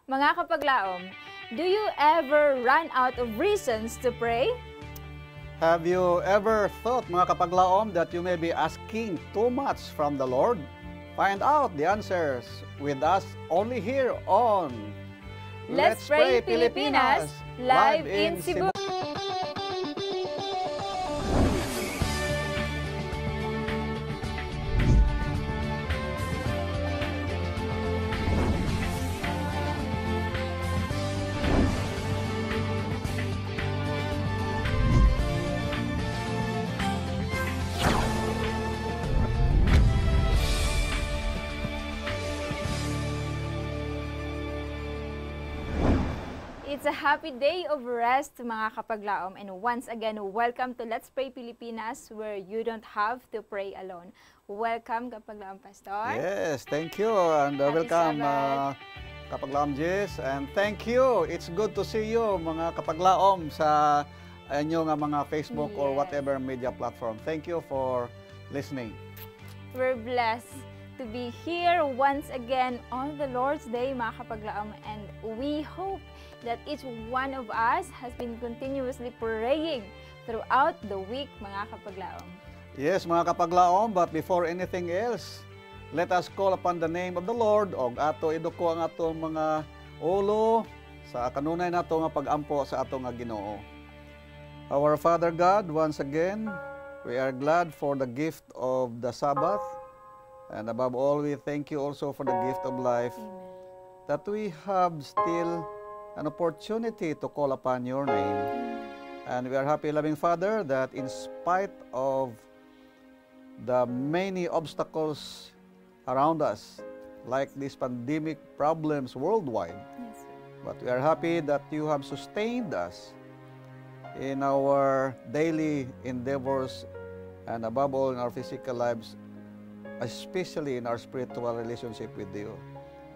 Mga kapaglaom, do you ever run out of reasons to pray? Have you ever thought, mga kapaglaom, that you may be asking too much from the Lord? Find out the answers with us only here on Let's Pray Pilipinas, live in Cebu. It's a happy day of rest, mga kapaglaom, and once again, welcome to Let's Pray Pilipinas, where you don't have to pray alone. Welcome, kapaglaom Pastor. Yes, thank you, and Happy welcome, Sabbath. kapaglaom Jess, and thank you. It's good to see you, mga kapaglaom, sa inyong mga Facebook or Yes. whatever media platform. Thank you for listening. We're blessed to be here once again on the Lord's Day, mga kapaglaom, and we hope that each one of us has been continuously praying throughout the week, mga kapaglaom. Yes, mga kapaglaom, but before anything else, let us call upon the name of the Lord, og ato iduko ang ato mga ulo sa kanunay nato nga pag-ampo sa ato nga Ginoo. Our Father God, once again, we are glad for the gift of the Sabbath, and above all, we thank you also for the gift of life, Amen. that we have still an opportunity to call upon your name. And we are happy, loving Father, that in spite of the many obstacles around us, like these pandemic problems worldwide, Yes, sir. but we are happy that you have sustained us in our daily endeavors and above all in our physical lives, especially in our spiritual relationship with you.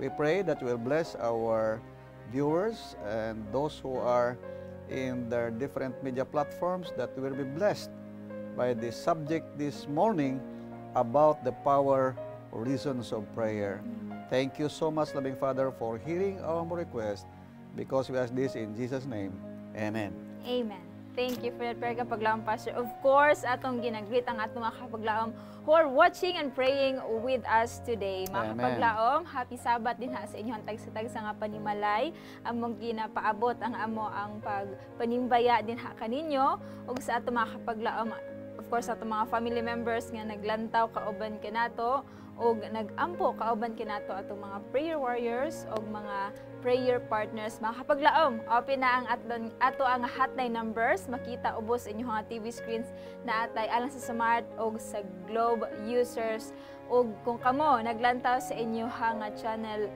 We pray that you will bless our viewers and those who are in their different media platforms, that we will be blessed by the subject this morning about the power or reasons of prayer. Thank you so much, loving Father, for hearing our request, because we ask this in Jesus' name. Amen. Amen. Thank you for that prayer, kapaglaom Pastor. Of course, atong ginagreet ang atong mga kapaglaom who are watching and praying with us today. Mga Amen. kapaglaom, happy Sabbath din ha sa inyong tagsa-tagsa nga panimalay. Among ginapaabot ang amo ang pagpanimbaya din ha kaninyo. Ug sa atong mga kapaglaom, of course, atong mga family members nga naglantaw kauban kanato og nagampo kauban kinato atong mga prayer warriors og mga prayer partners. Mga kapaglaom, open na ang ato ang hotline numbers. Makita ubos inyong mga TV screens na atay alang sa smart og sa Globe users. Og kung kamo naglantaw sa inyong nga channel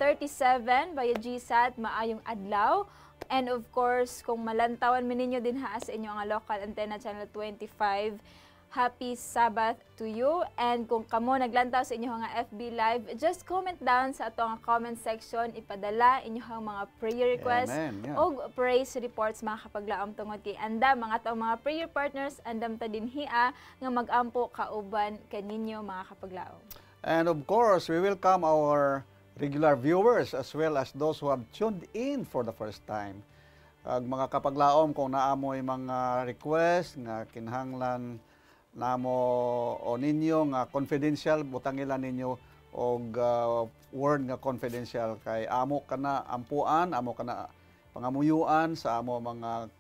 37 via GSAT, maayong adlaw. And of course, kung malantawan man ninyo din ha sa inyong nga local antenna channel 25, happy Sabbath to you. And kung kamo naglantaw sa inyong nga FB Live, just comment down sa atong comment section, ipadala inyong mga prayer requests. Amen. Yeah. O praise reports, mga kapaglaom tungod kay andam mga atong mga prayer partners, andam ta din hia nga mag-ampo kauban kaninyo, mga kapaglaom. And of course, we welcome our regular viewers as well as those who have tuned in for the first time. Mga kapaglaom, kung naamoy mga request nga kinahanglan namo o ninyo nga confidential, butangilan ninyo og word nga confidential, kay amo kana ampuan, amo kana pangamuyuan sa amo mga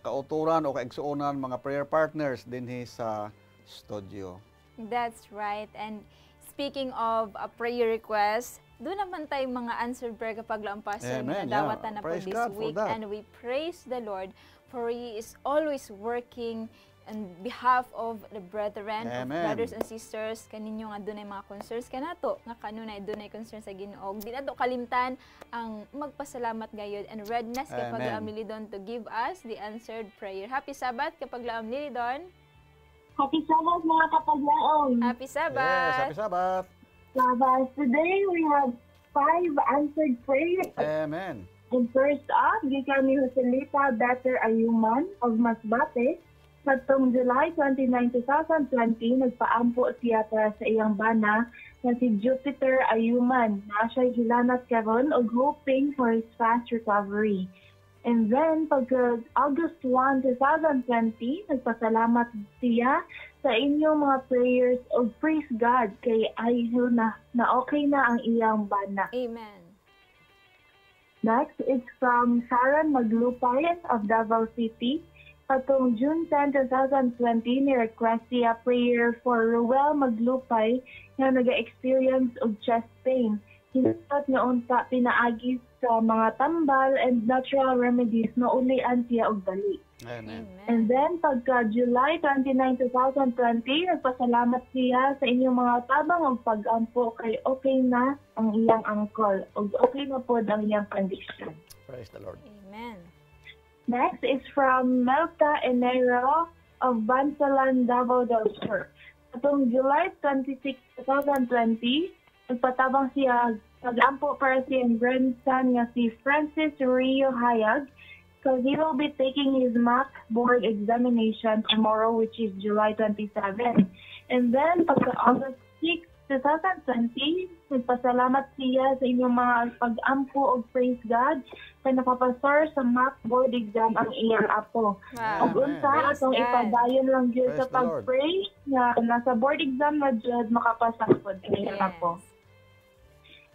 kauturan o kaigsuonan mga prayer partners dinhi sa studio. That's right. And speaking of a prayer request, doon naman tayong mga answered prayer kapaglaom Pastor na Amen, dawatan na po Praise this God for week. that. And we praise the Lord for He is always working on behalf of the brethren, of Amen. brothers and sisters, kaninyo nga dunay mga concerns kanato, nga kanunay dunay concerns sa Ginoo. Di nato kalimtan ang magpasalamat gayud and readiness kay Amen. Paglaom Lilidon to give us the answered prayer. Happy Sabbath Kapaglaom Lilidon. Happy Sabbath, mga kapaglaom. Happy Sabbath. Yes, happy Sabbath. Sabbath. Today we have 5 answered prayers. Amen. And first up, gikan ni Joselita Better Ayuman of Masbate. Sa July 29, 2020, nagpaampo siya para sa iyang bana nga si Jupiter Ayuman. Na siya hilanat karon og hoping for his fast recovery. And then, pagka August 1, 2020, nagpasalamat siya sa inyong mga prayers o praise God kay ayaw na okay na ang iyang bana. Amen. Next is from Sharon Maglupay of Davao City. Patong June 10, 2020, ni-request siya prayer for Ruel Maglupay na nag-experience of chest pain. Hinasat nga unta pinaagi sa mga tambal and natural remedies na ulian siya og dali. Amen. And then, pagka July 29, 2020, nagpasalamat siya sa inyong mga tabang og pag-ampo kay okay na ang iyang angkol og okay na po ang iyang condition. Praise the Lord. Amen. Next is from Melta Enero of Bansalan, Davao del Sur. Atong July 26, 2020, nagpatabang siya pag-ampo para siyang grandson nga si Francis Rio Hayag. So he will be taking his math board examination tomorrow, which is July 27. And then, pagka August 6, 2020, nagpasalamat siya sa inyong mga pag-ampo o praise God kay nakapasar sa math board exam ang iyang apo. Wow. Ug unsa Praise atong God. ipadayon lang jud Praise sa the Lord. pag-pray nga nasa board exam na jud makapasa pod ang iyang apo.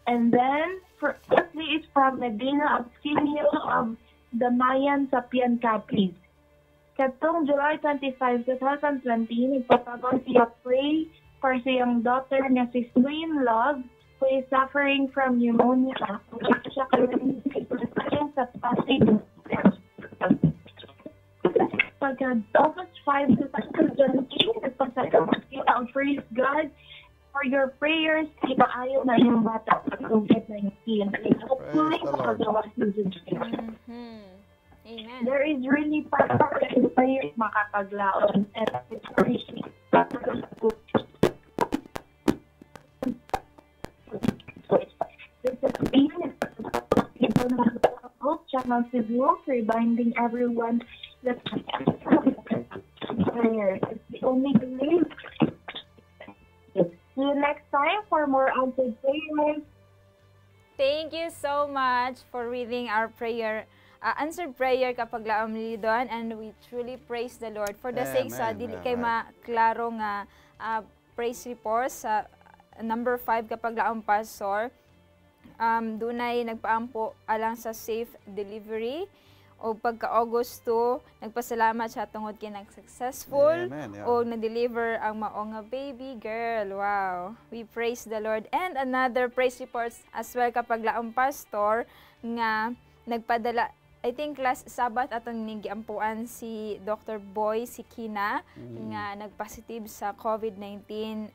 And then, lastly is from Medina Auxilio of Damayan sa Piancapiz. Katong July 25, 2020, nagpatawag siya pray for siyang daughter na si Swain Love who is suffering from pneumonia. Siya karoon sa Pasig. Pagka August 5, 2020, nagpasalamat siya ang praise God for your prayers. Ipaayo na yung bata sa COVID-19. Hopefully, Praise the Lord. makagawas na dyan siya. Amen. There is really power in prayers makapaglaon and it's appreciated. This is being Hope Channel Cebu, reminding everyone that prayer is the only belief. See you next time for more answered prayers. Thank you so much for reading our answered prayer kapag laom lidon, and we truly praise the Lord for the sake sa Amen. dili kay maklaro nga praise report sa number 5 kapag laom pastor. Dunay nagpaampo alang sa safe delivery o pagka August 2 nagpasalamat siya tungod kay nag-successful Amen, yeah. o na-deliver ang mao nga baby girl. Wow, we praise the Lord. And another praise reports as well kapag laom pastor nga nagpadala, I think last Sabbath atong nigiampuan si Dr. Boy Sikina nga nagpositive sa COVID-19,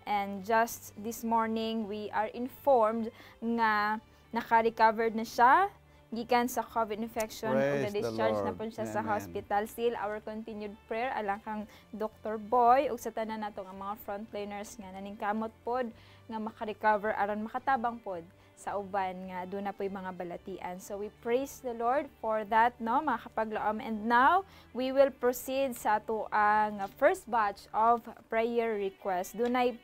and just this morning we are informed nga naka-recovered na siya gikan sa COVID infection o Praise the na-discharge na Lord. po siya sa Amen. hospital. Still our continued prayer alang kang Dr. Boy ug sa tanan nato nga mga frontliners nga naningkamot pod nga maka-recover aron makatabang pod sa uban nga doon na po yung mga balatian. So we praise the Lord for that, no, mga kapaglaom. And now, we will proceed sa ato ang first batch of prayer request. Doon ay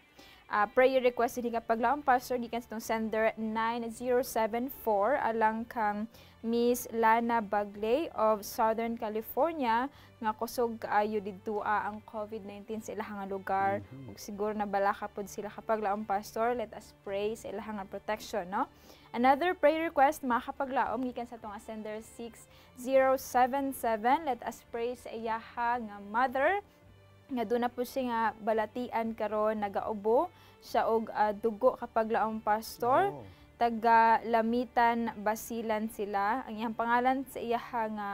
prayer request din kapaglaom, Pastor, gikan sa itong sender 9074 alang kang Miss Lana Bagley of Southern California nga kusog kaayo didto ang COVID-19 sa ilahang lugar. Ug siguro na bala pod sila kapag laom, Pastor. Let us pray sa ilahang protection, no? Another prayer request mga kapaglaom gikan sa atong sender 6077. Let us pray sa iyaha nga mother nga doon na po siya nga balatian karon, nagaubo siya og dugo kapag laom, Pastor. Oh. Taga Lamitan, Basilan sila. Ang iyang pangalan sa iyaha nga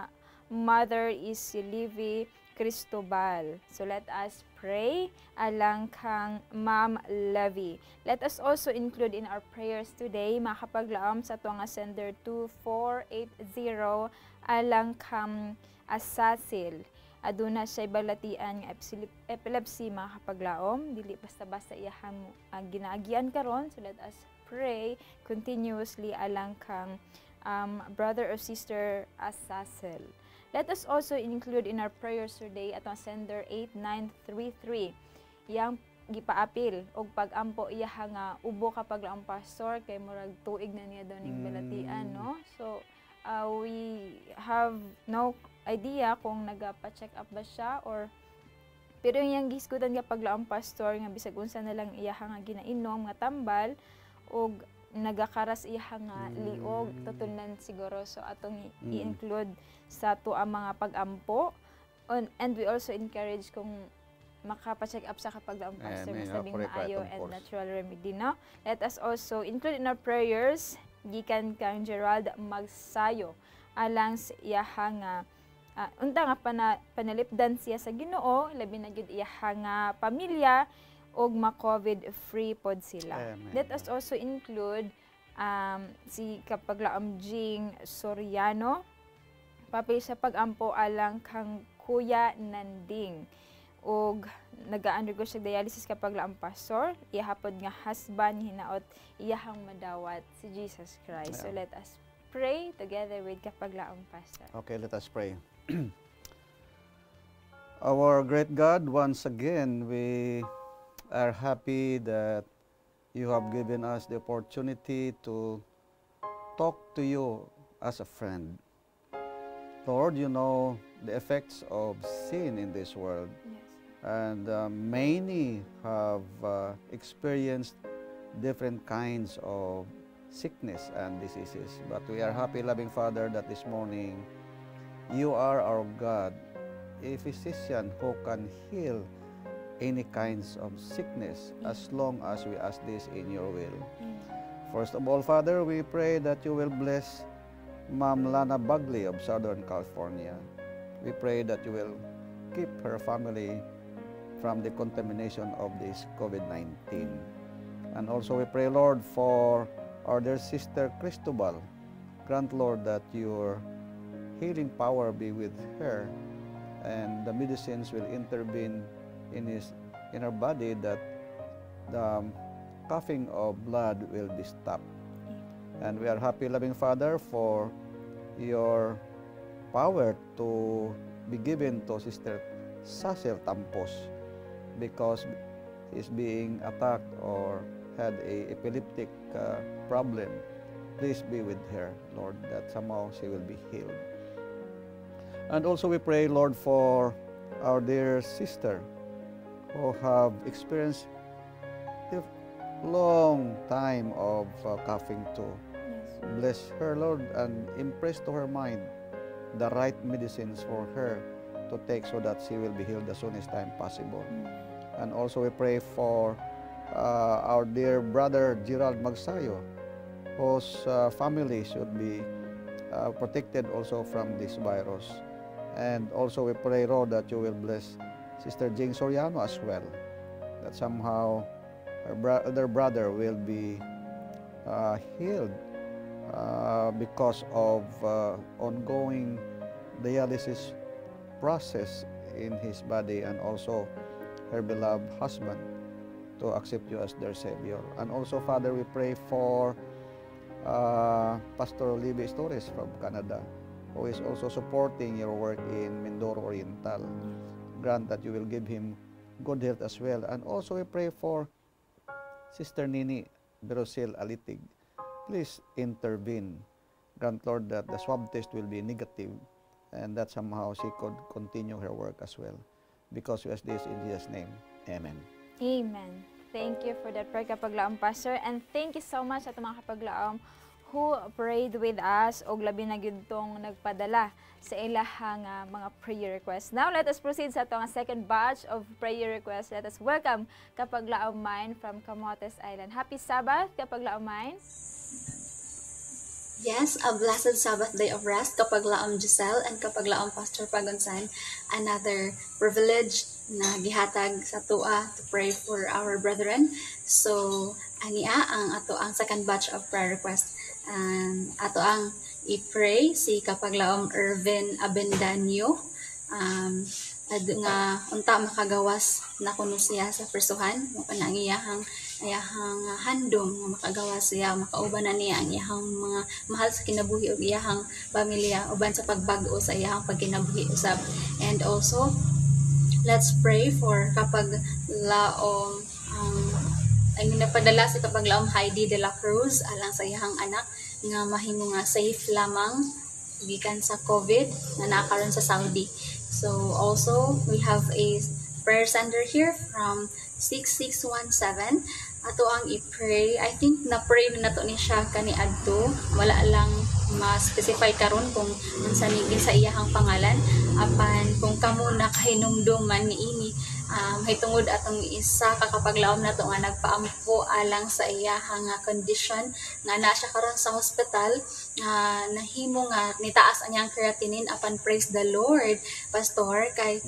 mother is si Livy Cristobal. So let us pray alang kang Ma'am Levy. Let us also include in our prayers today mga kapaglaom sa ito nga sender 2480 alang kang Asasil. Aduna siya balatian nga epilepsy mga kapaglaom. Dili basta-basta iyahang ginaagian karon. So let us pray continuously alang kang brother or sister Asasil. Let us also include in our prayers today at ang sender 8933. Yang gipaapil og pag-ampo iya nga ubo kapag laang pastor kay murag tuig na niya daw ning balatian, no? So we have no idea kung nagapa-check up ba siya or pero yung gisgutan kapag laang pastor nga bisag unsa na lang iya nga ginainom nga tambal og nagakaras iya nga liog tutunan siguro, so atong i-include sa ang mga pag-ampo and we also encourage kung makapa-check up sa kapag laang pastor masabing maayo and natural remedy, no? Let us also include in our prayers gikan kang Gerald Magsayo alang sa iya nga unta nga panalipdan siya sa Ginoo, labi na gyud iya nga pamilya og ma-COVID free pod sila. Amen. Let us also include si kapaglaam Jing Soriano papel sa pag-ampo alang kang Kuya Nanding og naga-undergo siya dialysis kapag laang pastor, ihapod nga husband hinaot iyahang madawat si Jesus Christ. So let us pray together with kapag laang pastor. Okay, let us pray. Our great God, once again, we are happy that you have given us the opportunity to talk to you as a friend. Lord, you know the effects of sin in this world. Yes. And many have experienced different kinds of sickness and diseases. But we are happy, loving Father, that this morning you are our God, a physician who can heal any kinds of sickness as long as we ask this in your will. First of all, Father, we pray that you will bless Ma'am Lana Bagley of Southern California. We pray that you will keep her family from the contamination of this COVID-19. And also we pray, Lord, for our dear sister Cristobal. Grant, Lord, that your healing power be with her and the medicines will intervene in her body, that the coughing of blood will be stopped. And we are happy, loving Father, for your power to be given to Sister Cecil Tampos because he's being attacked or had a epileptic problem. Please be with her, Lord, that somehow she will be healed. And also we pray, Lord, for our dear sister who have experienced a long time of coughing too. Yes. Bless her, Lord, and impress to her mind the right medicines for her to take so that she will be healed as soon as time possible. And also we pray for our dear brother Gerald Magsayo, whose family should be protected also from this virus. And also we pray, Lord, that you will bless Sister Jing Soriano as well, that somehow her other brother will be healed because of ongoing dialysis process in his body, and also her beloved husband to accept you as their Savior. And also, Father, we pray for Pastor Libby Torres from Canada, who is also supporting your work in Mindoro Oriental. Grant that you will give him good health as well. And also we pray for Sister Nini Berosil Alitig. Please intervene. Grant, Lord, that the swab test will be negative and that somehow she could continue her work as well. Because we ask this in Jesus' name. Amen. Amen. Thank you for that prayer, kapaglaom Pastor, and thank you so much sa mga kapaglaom who prayed with us og labi na gyud tong nagpadala sa ilahang mga prayer requests. Now let us proceed sa atong second batch of prayer requests. Let us welcome kapaglaom Mine from Camotes Island. Happy Sabbath, kapaglaom Mine. Yes, a blessed Sabbath day of rest, kapaglaom Giselle and kapaglaom Pastor Pagonsan. Another privilege na gihatag sa tua to pray for our brethren. So, ania ang ato ang second batch of prayer request. Ato ang i-pray si kapaglaom Irvin Abendanyo. Nga unta makagawas na kuno siya sa persuhan, ang iyahang handom nga makagawas siya, makauban na niya ang iyahang mga mahal sa kinabuhi ug iyahang pamilya uban sa pagbag-o sa iyahang pagkinabuhi usab. And also let's pray for kapaglaom ay napadala sa kapaglaom Heidi de la Cruz alang sa iyang anak nga mahimo nga safe lamang gikan sa COVID nga nakaron sa Saudi. So also we have a prayer sender here from 6617. Ato ang i-pray. I think na-pray na nato ni siya kaniadto. Wala lang ma-specify karon kung unsa ni sa iyahang pangalan. Apan kung kamo nakahinumduman niini hitungod atong isa kakapaglaom nato nga nagpaampo alang sa iyahang condition nga na siya karon sa hospital, nahimo nga nitaas anyang creatinine. Apan praise the Lord, pastor, kay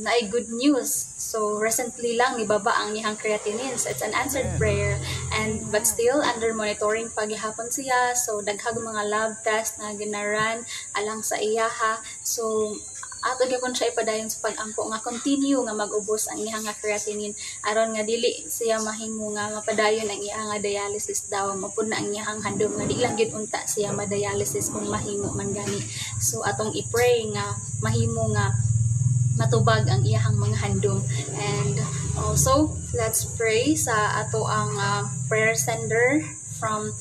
naay good news. So recently lang nibaba ang iyang creatinine. So it's an answered prayer, and but still under monitoring paghihapon siya. So daghang mga lab test na ginaran alang sa iyaha. So ato gyapon siya ipadayon sa pag-ampo nga continue nga mag-ubos ang iyang creatinine aron nga dili siya mahimo nga mapadayon ang iyang dialysis daw, mapud na ang iyang handom nga di lang gyud unta siya ma-dialysis kung mahimo man gani. So atong i-pray nga mahimo nga matubag ang iyang mga handom. And also let's pray sa ato ang prayer sender from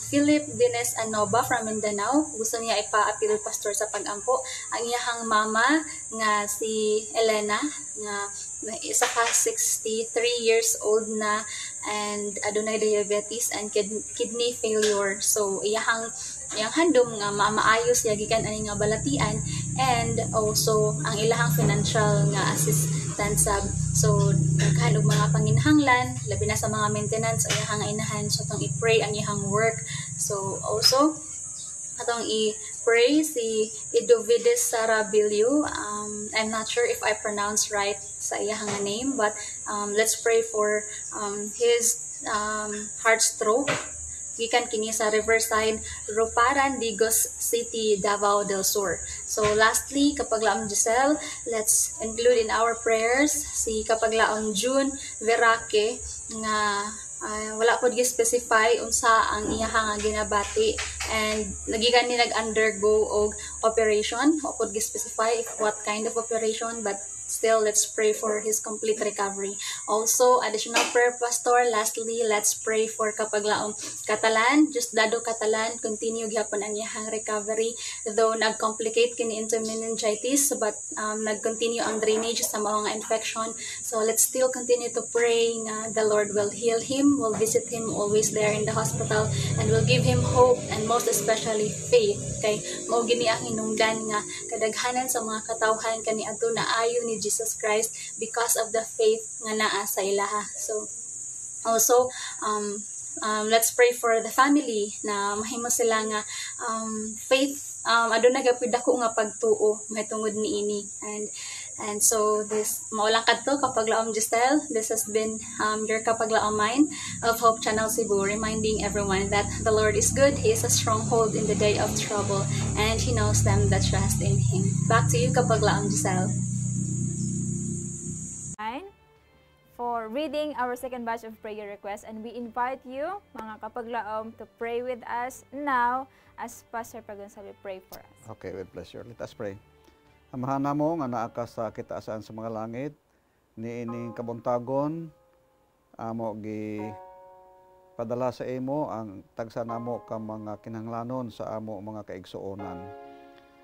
Philip Dines Anoba from Mindanao. Gusto niya ipa-appeal pastor sa pag-ampo ang iyang mama nga si Elena nga isa ka 63 years old na and adunay diabetes and kidney failure. So iyang handom nga maayos siya gikan ani nga balatian, and also ang ilahang financial nga assistance. So daghan og mga panginahanglan labi na sa mga maintenance ay iyang inahan. So atong i-pray ang iyang work. So also atong i-pray si Idovides Sarabilio. I'm not sure if I pronounce right sa iyang name, but let's pray for his heart stroke gikan kini sa Riverside, Roparan, Digos City, Davao del Sur. So lastly, kapaglaom Giselle, let's include in our prayers si kapaglaom June Verake nga wala pod gi-specify unsa ang iyahang ginabati, and nagikan ni nag-undergo og operation. Wa pod gi-specify if what kind of operation, but still, let's pray for his complete recovery. Also, additional prayer, pastor. Lastly, let's pray for kapaglaom Catalan. Just Dado Catalan, continue gyapon ang iyang recovery. Though nag-complicate kini into meningitis, but nag-continue ang drainage sa mga infection. So let's still continue to pray nga the Lord will heal him, will visit him always there in the hospital, and will give him hope, and most especially faith. Kay mao gini ang hinungdan nga kadaghanan sa mga katawhan kaniadto na ayo ni Jesus Christ because of the faith nga naa sa ilaha. So also let's pray for the family na mahimo sila nga faith aduna gapud dako nga pagtuo mahitungod niini. And so this maulang kadto kapaglaom Giselle. This has been your kapaglaom mind of Hope Channel Cebu, reminding everyone that the Lord is good. He is a stronghold in the day of trouble, and He knows them that trust in Him. Back to you, kapaglaom Giselle. For reading our second batch of prayer requests, and we invite you, mga kapaglaom, to pray with us now as Pastor Pagonzalo pray for us. Okay, with pleasure. Let us pray. Amahan namo nga naa ka sa kitaasan sa mga langit, niining kabuntagon, amo gi padala sa imo ang tagsa namo ka mga kinahanglanon sa amo mga kaigsuonan.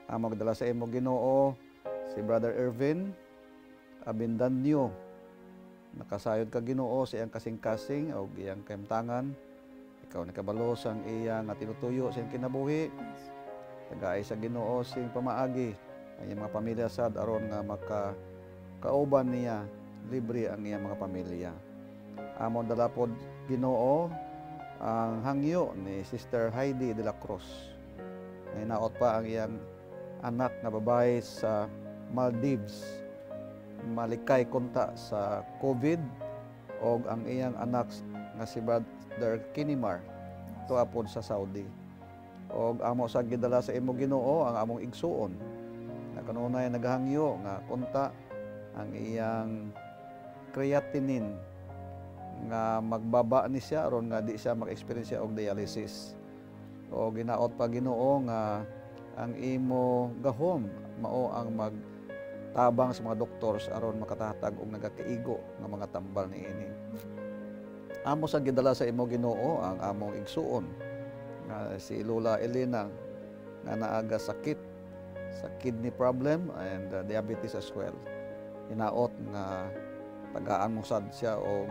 Amo gidala sa imo Ginoo si Brother Ervin Abindanyo. Nakasayod ka Ginoo sa iyang kasing-kasing o iyang kaimtangan. Ikaw nakabalo sang iyang tinutuyo sa iyang kinabuhi. Tagaay sa Ginoo sing pamaagi ang iyang mga pamilya sad aron nga makakauban niya libre ang iyang mga pamilya. Amon dalapod Ginoo ang hangyo ni Sister Heidi de la Cruz. Nainaot pa ang iyang anak na babae sa Maldives. Malikay kunta sa COVID, o ang iyang anak nga si Brother Kinimar tuapon sa Saudi. O amo sa gidala sa imo Ginoo ang among igsuon na kanunay naghangyo nga kunta ang iyang creatinine nga magbaba ni siya aron nga di siya mag-experience og dialysis. O ginaot pa Ginoo nga ang imo gahom mao ang magtabang sa mga doktors aron makatatag og nagakaigo nga mga tambal niini. amo sa gidala sa imo Ginoo ang among igsuon nga si Lola Elena nga naaga sakit sa kidney problem and diabetes as well. Hinaot nga tagaan mo sad siya o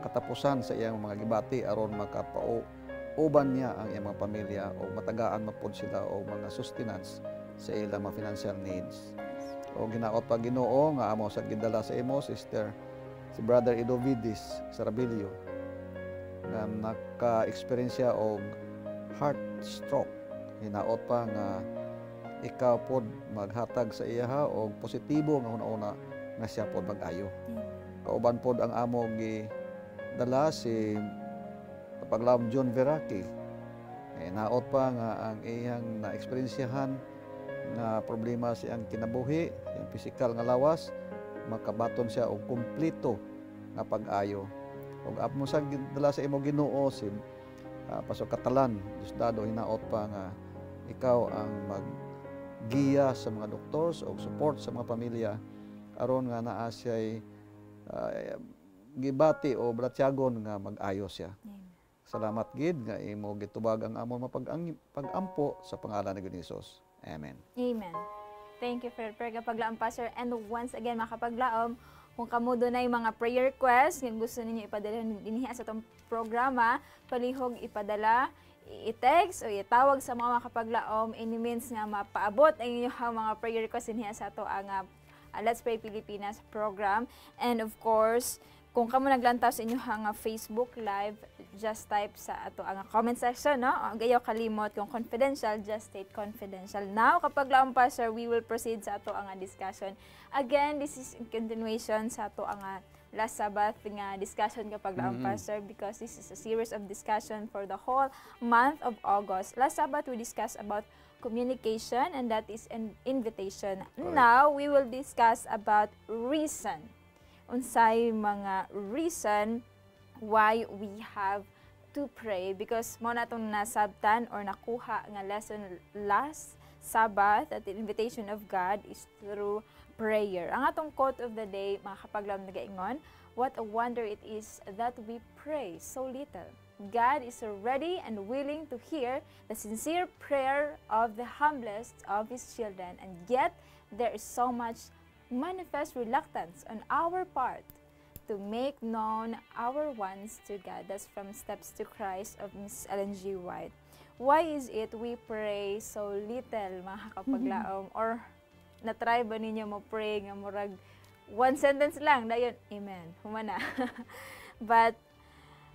katapusan sa iyang mga gibati aron makapauban niya ang iyang mga pamilya o matagaan mapod sila o mga sustenance sa ilang mga financial needs. O ginaot pa Ginoo nga amo sa gidala sa imo sister si Brother Idovidis Sarabilio nga naka-experience siya og heart stroke. Hinaot pa nga ikaw pod maghatag sa iya og positibo nga una-una nga siya pod mag-ayo. Kauban pod ang amo dala si Kapaglaom John Veraki. Naot pa nga ang iyang na-experiensyahan na problema siyang kinabuhi, yung physical nga lawas, makabaton siya og kumplito nga pag-ayo. Og amo sa dala sa imo Ginoo si Pastor Catalan, Diosdado, hinaot pa nga ikaw ang maggiya sa mga doktors o support sa mga pamilya aron nga naa siya'y gibati o bratyagon nga mag-ayo siya. Salamat gid nga imo gitubag ang amon pag-ampo sa pangalan ni Hesus. Amen. Amen. Thank you for your prayer, Kapaglaom Pastor. And once again, mga Kapaglaom, kung kamo doon ay mga prayer requests, kung gusto ninyo ipadala dinhi sa itong programa, palihog ipadala, i-text o itawag sa mga Kapaglaom, any means nga mapaabot ang inyong mga prayer requests dinhi sa ito ang Let's Pray Pilipinas program. And of course, kung kamo naglantaw sa inyong Facebook Live, just type sa ato ang comment section, no? Gayaw kalimot kung confidential, just state confidential. Now, Kapaglaom Pastor, we will proceed sa ato ang discussion. Again, this is in continuation sa ato ang last Sabbath nga discussion, Kapaglaom Pastor, because this is a series of discussion for the whole month of August. Last Sabbath, we discussed about communication, and that is an invitation. Correct. Now, we will discuss about reason. Unsay mga reason why we have to pray, because mo na itong nasabtan or nakuha nga lesson last Sabbath at the invitation of God is through prayer. Ang atong quote of the day, mga Kapaglaom, nagaingon, what a wonder it is that we pray so little. God is ready and willing to hear the sincere prayer of the humblest of His children, and yet there is so much manifest reluctance on our part to make known our wants to God. That's from Steps to Christ of Ms. Ellen G. White. Why is it we pray so little, mga Kapaglaom? Or na-try ba ninyo mo pray nga murag one sentence lang, dayon, amen, humana. But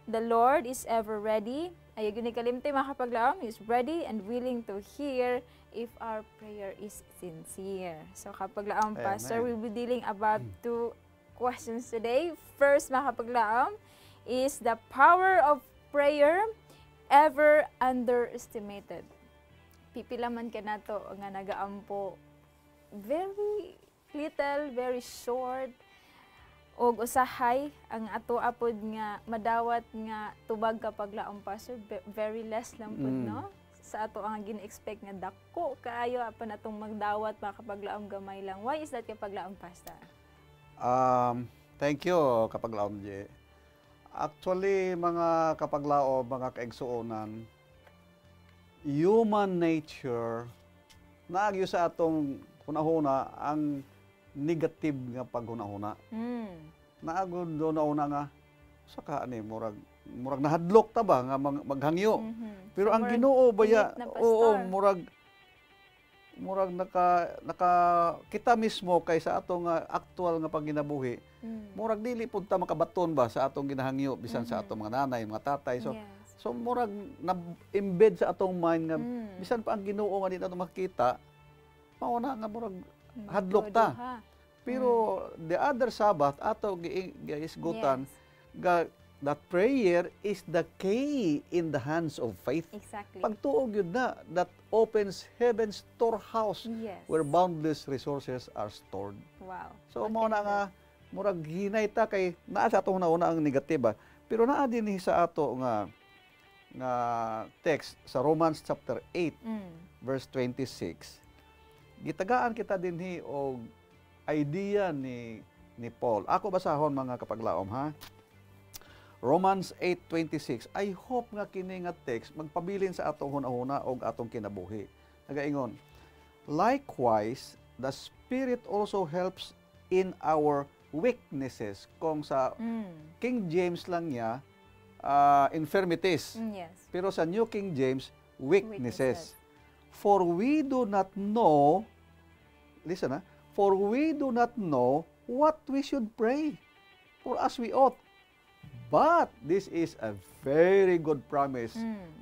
the Lord is ever ready. Ayun ni kalimti, mga Kapaglaom, is ready and willing to hear if our prayer is sincere. So, Kapaglaom Pastor, we'll be dealing about two questions today. First, mga Kapaglaom, is the power of prayer ever underestimated? Pipila man ka na to nga nagaampo. Very little, very short, og usahay ang ato apod nga madawat nga tubag Kapaglaom Pastor, very less lang pud, no? Sa ato ang gina-expect nga dako kaayo apan atong magdawat mga Kapaglaom gamay lang. Why is that, Kapaglaom Pastor? Thank you, Kapaglaom J. Actually, mga Kapaglaom, mga kaigsuonan, human nature naagyo sa atong hunahuna ang negative nga paghunahuna. Naagod do na una nga saka ani murag nahadlok ta ba nga maghangyo. Pero ang Ginoo baya murag naka kita mismo kay sa atong aktual nga paginabuhi. Murag dili pud ta makabaton ba sa atong ginahangyo bisan sa atong mga nanay, mga tatay. So murag na-embed sa atong mind nga bisan pa ang Ginoo nga di nato makita, mao na nga murag hadlok ta. Pero the other Sabbath ato giisgutan that prayer is the key in the hands of faith. Exactly. Pagtuog yun na, that opens heaven's storehouse where boundless resources are stored. Wow. So, mo na nga, murag hinay ta kay, naa sa atong nauna ang negatiba, pero naa din sa ato nga text sa Romans chapter 8, verse 26. Gitagaan kita dinhi og idea ni Paul. Ako basahon, mga Kapaglaom, ha? Romans 8:26. I hope nga kini nga text magpabilin sa atong hunahuna og atong kinabuhi. Nagaingon, likewise, the Spirit also helps in our weaknesses. Kung sa King James lang niya, infirmities. Yes. Pero sa New King James, weaknesses. For we do not know, listen for we do not know what we should pray for as we ought. But this is a very good promise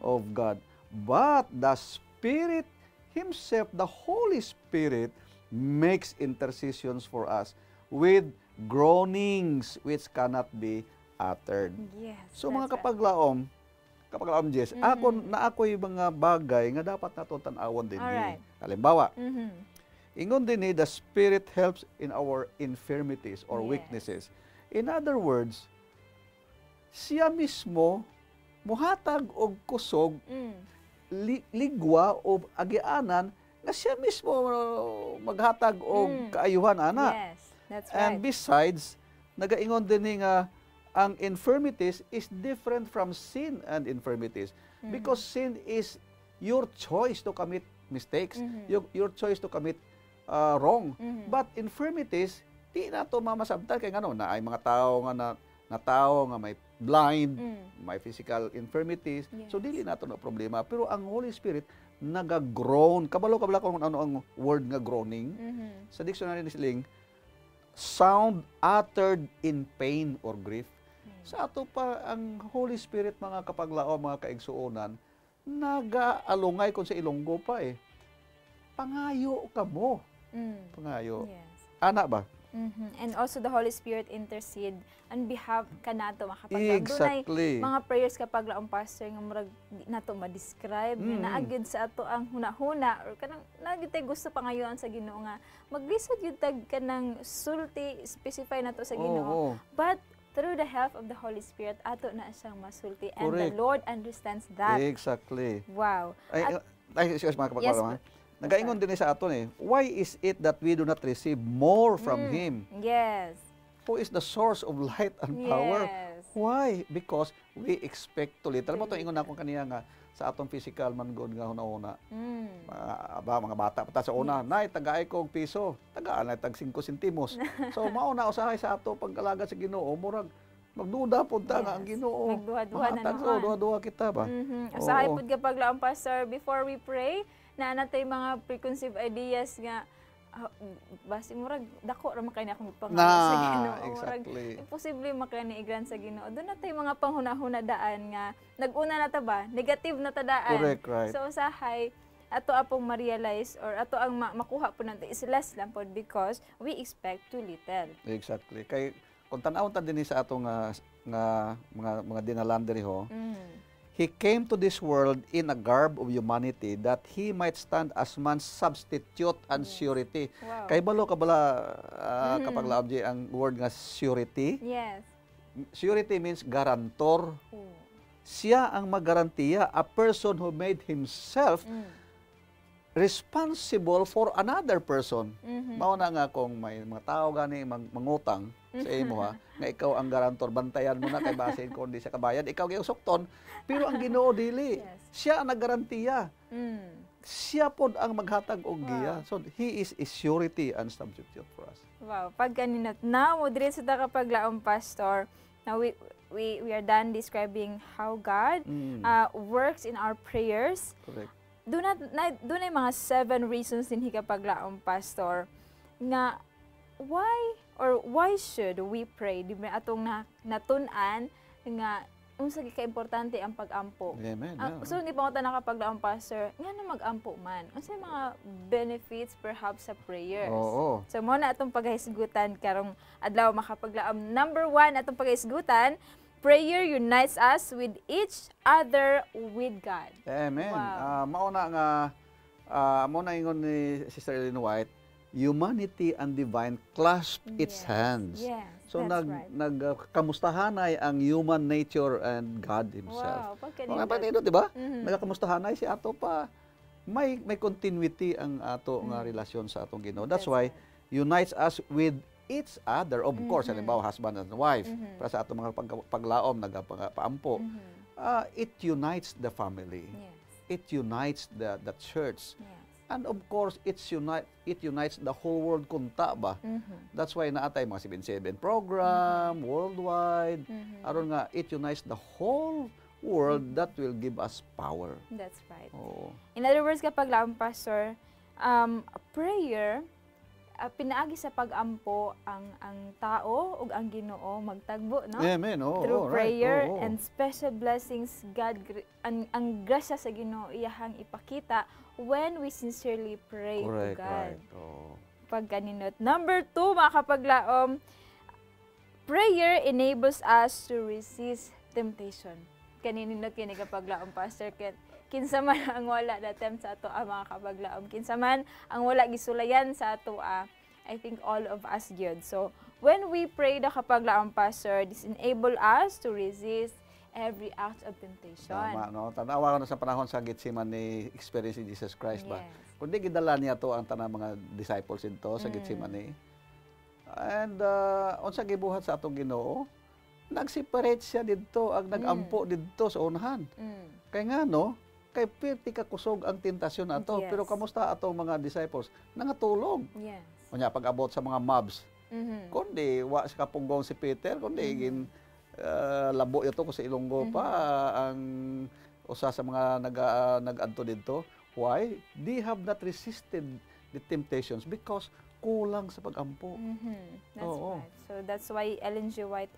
of God. But the Spirit Himself, the Holy Spirit, makes intercessions for us with groanings which cannot be uttered. Yes. So mga that's kapaglaom, Jess, ako'y mga bagay nga dapat nato tan-awon din. Alright. Halimbawa, right. ingon din the Spirit helps in our infirmities or Yes. weaknesses. In other words, siya mismo muhatag og kusog, ligwa o agianan nga siya mismo maghatag og kaayuhan ana. Yes, that's And right. besides, nagaingon din nga ang infirmities is different from sin and infirmities because sin is your choice to commit mistakes, your choice to commit wrong. But infirmities, di na to mamasabtan kay ngano na ay mga tao nga na tao nga may blind, may physical infirmities. Yes. So dili nato na problema, pero ang Holy Spirit naga-groan. Kabalo kung ano ang word nga groaning. Sa dictionary ni Siling, sound uttered in pain or grief. Sa ato pa ang Holy Spirit, mga kapaglao, mga kaigsuonan, naga-alungay kung sa Ilonggo pa pangayo ka mo. Pangayo. Yes. Ana ba? And also the Holy Spirit intercede on behalf kanato makapaglaom. Exactly. Mga prayers kapag laong pastor nga murag di nato ma-describe nga naagid sa ato ang hunahuna or kanang naagid tay gusto pangayoan sa Ginoo nga maglisod gyud tag kanang sulti specify nato sa Ginoo. But through the help of the Holy Spirit ato na siyang masulti and the Correct. Lord understands that. Exactly. Wow. Ay, excuse mga kapaglao. Nagaingon din sa aton why is it that we do not receive more from Him? Yes. Who is the source of light and power? Yes. Why? Because we expect to little. Mo to ingon ako kaniya nga sa atong physical man god nga una-una. Mga bata pa ta sa una, nay tagaay ko og piso. Tagaan na tag 5 sentimos. So mao na usahay sa ato pagkalagad sa Ginoo, murag magduda pud ta nga ang Ginoo. Nagduha-duha na Mahatag, naman. duha-duha kita ba? Usahay Oo. pud kapag laong pastor before we pray na natay mga preconceived ideas nga basi murag dako ra man kay akong pangalan sa Ginoo. Exactly. Imposible makani igran sa Ginoo. Doon natay mga panghuna-huna daan nga nag-una na ta ba? Negative na ta daan. Correct, right. So usahay ato apong ma-realize or ato ang makuha po nato is less lang po because we expect too little. Exactly. Kay kung tan-awon ta dinhi sa atong mga dinalan diri ho. He came to this world in a garb of humanity that He might stand as man's substitute and surety. Wow. Kay balo ka bala kapag laabdi ang word nga surety. Yes. Surety means guarantor. Siya ang magarantiya, a person who made himself responsible for another person. Mao na nga kung may mga tao gani mangutang sa imo nga ikaw ang garantor, bantayan mo na kay basin kung di siya kabayad, ikaw gyud usokton, pero ang Ginoo dili. Yes. Siya ang naggarantiya. Siya pod ang maghatag og giya. So he is a surety and substitute for us. Wow, pag kaninat na mo diri sa kapag laong pastor, now we are done describing how God works in our prayers. Correct. Doon ay mga 7 reasons din kapag laong pastor nga why should we pray? Di ba atong natun-an nga unsa gi ka-importante ang pag-ampo. Amen. So hindi pa ko kapag laong pastor, nga na mag-ampo man. Unsa mga benefits perhaps sa prayers? Oo. So mo na atong paghisgutan karong adlaw makapaglaom. Number 1 atong paghisgutan, prayer unites us with each other with God. Amen. Wow. Mao na ingon ni Sister Ellen White, humanity and divine clasp its hands. Yes, So that's right. nagkamustahanay ang human nature and God Himself. Wow, Mga pagkanindot. panindot, di ba? Nagkamustahanay si ato pa. May continuity ang ato nga relasyon sa atong Ginoo. That's why unites us with each other, of course, halimbawa husband and wife, para sa atong mga paglaom, nagpaampo, it unites the family. Yes. It unites the church. Yes. And of course, it unites the whole world kunta ba. That's why naatay mga 7-7 program, worldwide. Aron nga, it unites the whole world that will give us power. That's right. Oo. In other words, kapag laom, Pastor, prayer, pinaagi sa pag-ampo ang tao ug ang Ginoo magtagbo, no? Amen. Oo, Through right. prayer Oo. and special blessings, God, ang grasya sa Ginoo iyahang ipakita when we sincerely pray Correct, to God. right. Oo. Pagkaninot. Number 2, mga kapaglaom, prayer enables us to resist temptation. Kaninindot kini kapaglaom, Pastor Ken. Kinsa man ang wala na tempt sa ato mga kapaglaom. Kinsa man ang wala gisulayan sa ato I think all of us good. So, when we pray the kapaglaom, Pastor, this enable us to resist every act of temptation. Tama, no? Tanawa ko na sa panahon sa Gethsemane experience ni Jesus Christ ba? Yes. Kundi gidala niya to ang tanang mga disciples into sa Gethsemane. And unsa gibuhat sa atong Ginoo, nag-separate siya didto, ang nag-ampo didto sa unahan. Kay nga no, kay pirti ka kusog ang tentasyon ato, Yes. pero kamusta atong mga disciples? Nangatulog. Yes. Unya pag-abot sa mga mobs, kundi wa sa kapunggong si Peter, kundi gin labo ito ko sa Ilonggo pa ang usa sa mga nag-adto didto. Why? They have not resisted the temptations because kulang sa pag-ampo. That's Oo. right. So that's why Ellen G. White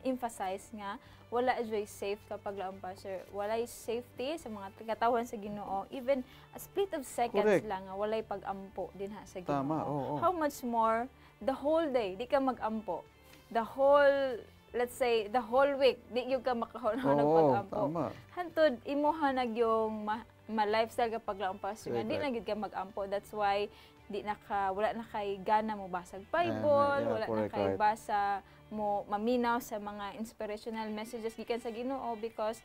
emphasize nga wala joy safe kapag laom, Pastor. Walay safety sa mga katawan sa Ginoo. Even a split of seconds Correct. lang nga walay pag-ampo din sa Ginoo. Tama, oo. How much more the whole day di ka mag-ampo. The whole, let's say, the whole week di gyud ka makahon ng Oo, pag-ampo. tama. Hantod imuha nag yung ma-lifestyle kapag laom, Pastor. Right, Di na right. gyud ka mag-ampo. That's why wala na kay gana mo basag Bible, Yeah, wala na correct, kay right. basa mo maminaw sa mga inspirational messages gikan sa Ginoo because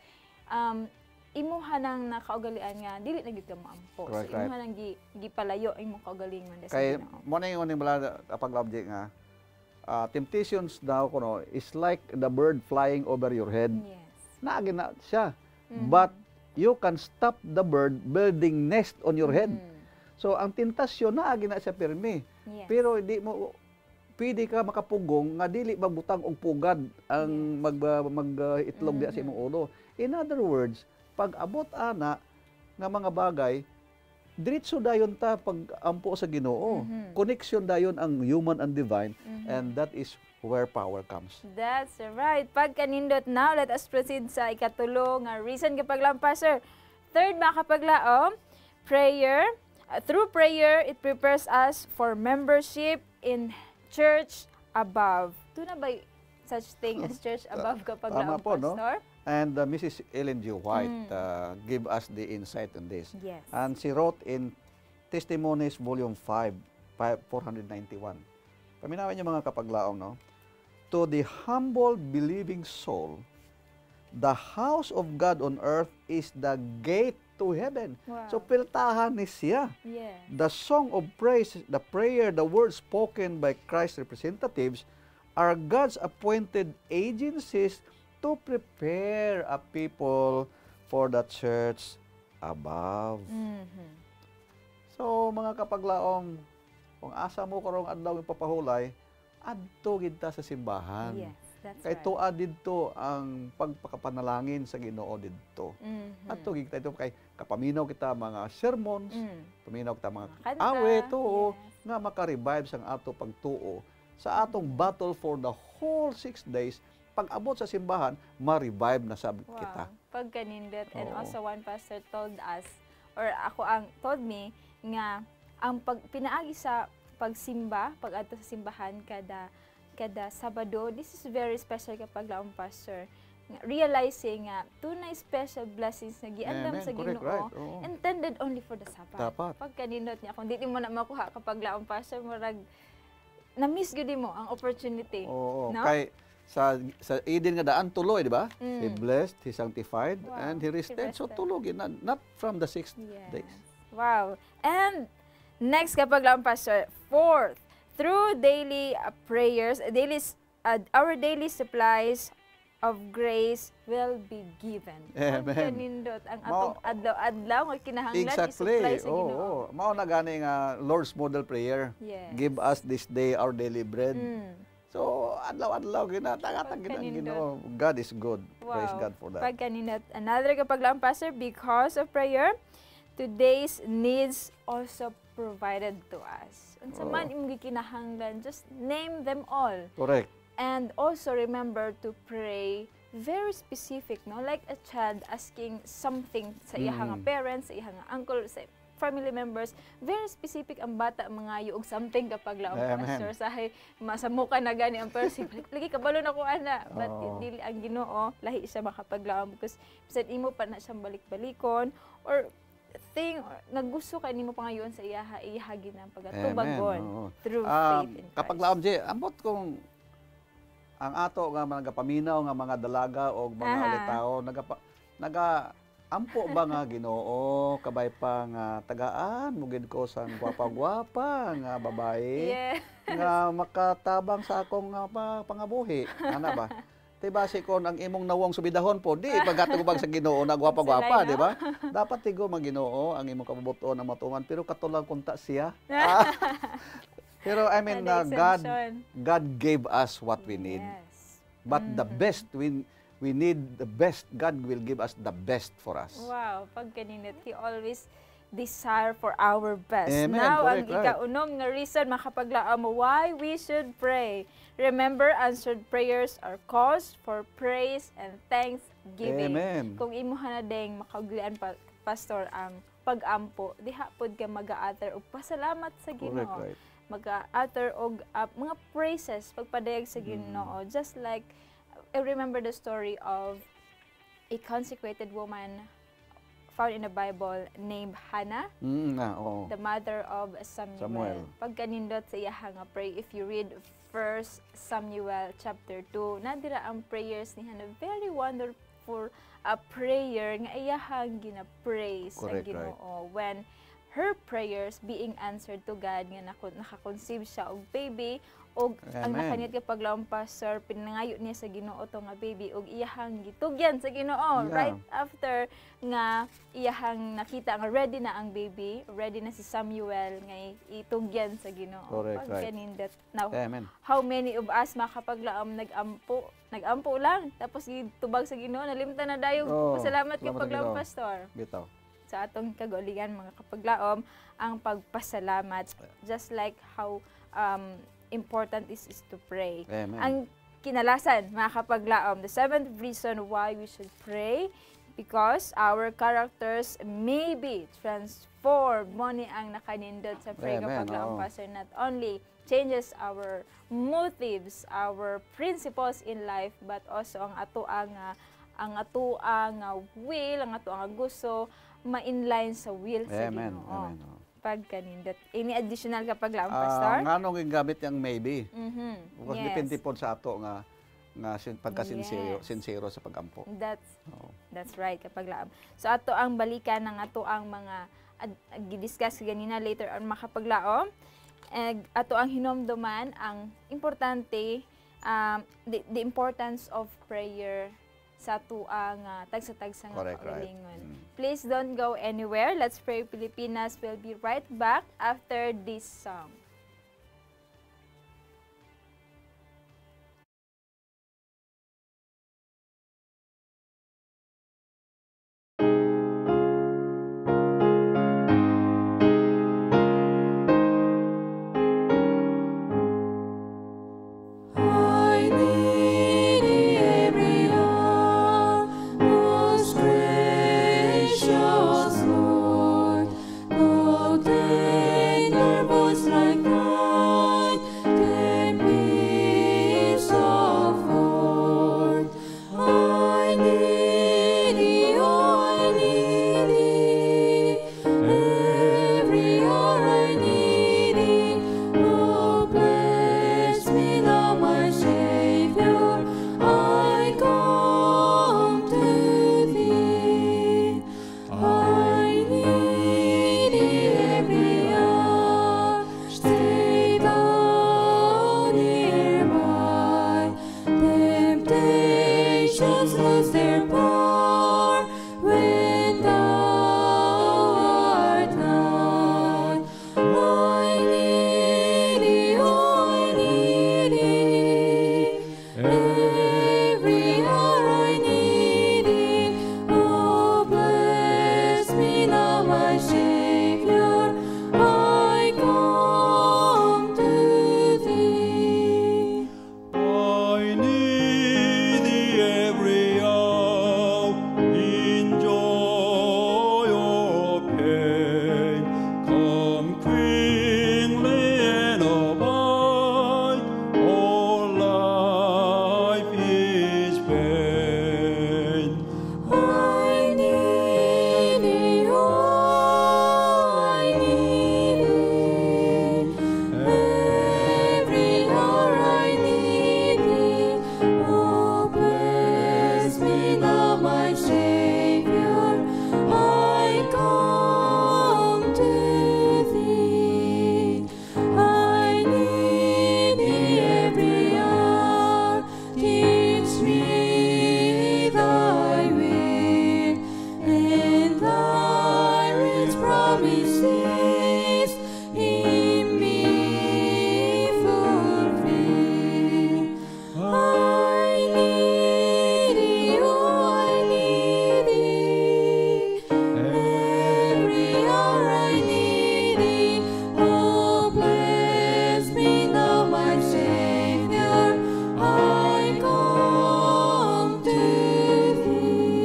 imuha nang nakaugalian nga dili na gyud ka maampo. Correct, So imuha nang gipalayo ang imong kaugalingon sa Kay Ginoo. mo na yung uning bala kapag object nga temptations daw kuno is like the bird flying over your head. Yes. Naagi na siya. But you can stop the bird building nest on your head. So ang tentasyon naagi na siya pirmi. Yes. Pero hindi mo pwede ka makapugong nga dili magbutang og pugad ang mag-itlog diya sa imong ulo. In other words, pag abot ana nga mga bagay, diretso dayon ta pag ampo sa Ginoo. Connection dayon ang human and divine, and that is where power comes. That's right. Pagkanindot now, let us proceed sa ikatulo nga reason kapag laom, Pastor. Third, mga kapaglaom, prayer. Through prayer, it prepares us for membership in church above. Doon na ba such thing as church above kapag Tama laom, po, no? Pastor? And Mrs. Ellen G. White give us the insight on this. Yes. And she wrote in Testimonies Volume 5, 491. Paminawin niyo mga kapaglaong, no? To the humble believing soul, the house of God on earth is the gate to heaven. Wow. So piltahan ni siya. Yes. The song of praise, the prayer, the words spoken by Christ's representatives are God's appointed agencies to prepare a people for the church above. So mga kapaglaong, kung asa mo karong adlaw ipapahulay, adto gid ta sa simbahan. Yes, that's Kay right. tuad didto ang pagpakapanalangin sa Ginoo didto. Adto gid ta dito kay kapaminaw kita mga sermons, paminaw kita mga Kanta, awit, oo, yes. nga maka-revive sang ato pagtuo sa atong battle for the whole 6 days. Pag abot sa simbahan, ma-revive na sab Wow. kita. Pagkanindot. And Oo. also one pastor told us, or ako ang told me, nga ang pinaagi sa pagsimba, pag-adto sa simbahan kada Sabado, this is very special kapag laom, Pastor. Realizing nga tunay special blessings na giandam Amen. sa Correct, Ginoo right. Oo. intended only for the Sabbath. Dapat. Pagkanindot niya, kung di mo na makuha kapag laom, Pastor, murag na-miss gyud mo ang opportunity. Oo, no? kay sa Eden nga daan tuloy, di ba? Mm. He blessed, he sanctified, Wow, and he rested. So rested. tulog, not from the 6th Yes. days. Wow. And next kapag lang, Pastor, fourth, through daily prayers, our daily supplies of grace will be given. Amen. Kanindot ang atong adlaw-adlaw nga kinahanglan Exactly. isupply sa Ginoo. Oo. Mao na gani nga Lord's model prayer. Yes. Give us this day our daily bread. Mm. So, adlaw-adlaw ginatagatan ginang Ginoo. God is good. Praise God for that. Pagkaninat. Another kapag lang, Pastor, because of prayer, today's needs also provided to us. Unsa man imong gikinahanglan, just name them all. Correct. And also remember to pray very specific, no? Like a child asking something sa iyang nga parents, sa iyang nga uncle, sa family members. Very specific ang bata mangayo og something kapag laong pastor. Sahay, masamuka na gani ang person. Lagi kabalo na ko ana. But dili ang Ginoo, lahi siya makapaglaom because bisan imo pa na siyang balik-balikon or thing nga gusto ka nimo pangayon sa iyaha ginang pagatubagon through faith in Christ. Kapag laom di, ambot kung ang ato nga mga paminaw nga mga dalaga o mga alitaw ampo ba nga Ginoo kabay pa nga tagaan mugid ko sang gwapa-gwapa nga babae nga makatabang sa akong pangabuhi ana ba diba si kon ang imong nawong subidahon po di pagkatubag sa Ginoo na gwapa-gwapa di ba dapat tigo mag Ginoo ang imong kabubuton ang matuman pero katulang kunta siya. Pero I mean, God gave us what we need. Yes. But the best, we need the best. God will give us the best for us. Wow, pag kaninit, He always desire for our best. Amen. Now, Correct, ang ikaunom nga reason makapaglaam mo why we should pray. Remember, answered prayers are cause for praise and thanksgiving. Amen. Kung imuha na ding makauglian pastor ang pag-ampo, diha pod ka mag-aater og pasalamat sa Ginoo. Correct, right. Mag-utter og mga praises pagpadayag sa Ginoo. Just like I remember the story of a consecrated woman found in the Bible named Hannah, the mother of Samuel. Pagkanindot sa iya nga pray, if you read 1 Samuel chapter 2, nadira ang prayers ni Hannah, very wonderful prayer nga iyahang gina-praise sa Ginoo when her prayers being answered to God nga naka-conceive siya og baby og ang nakaniyat kapag laong pastor pinangayo niya sa Ginoo to nga baby og iyahang gitugyan sa Ginoo right after nga iyahang nakita nga ready na ang baby, ready na si Samuel nga itugyan sa Ginoo. Pagkanindot. Now, how many of us makapaglaom nag-ampo lang tapos gitubag sa Ginoo nalimtan na dayon pasalamat kapag laong pastor. Bitaw. Sa atong kagalingan mga kapaglaom ang pagpasalamat, just like how important is to pray. Amen. Ang kinalasan mga kapaglaom, the seventh reason why we should pray, because our characters may be transformed. Moni ang nakanindot sa pray kapaglaom pastor, not only changes our motives, our principles in life, but also ang atoang will, ang atoang gusto ma-inline sa will sa Ginoo. Pagkanindot. Any additional kapag lang, pastor? Nganong gamit yung maybe. Because depende po sa ato nga pagka-sincero sa pagampo. That's right, kapag lang. So ato ang balikan ng ato ang mga gidiscuss ganina later on makapaglaom. Ato ang hinomduman ang importante, the importance of prayer sa tuang tagsa-tagsa nga kaugalingon. Please don't go anywhere. Let's Pray Pilipinas will be right back after this song. Like wishes in me fulfill. I need thee, oh, I need thee. Every hour I need thee. Oh, bless me now, my Savior. I come to thee.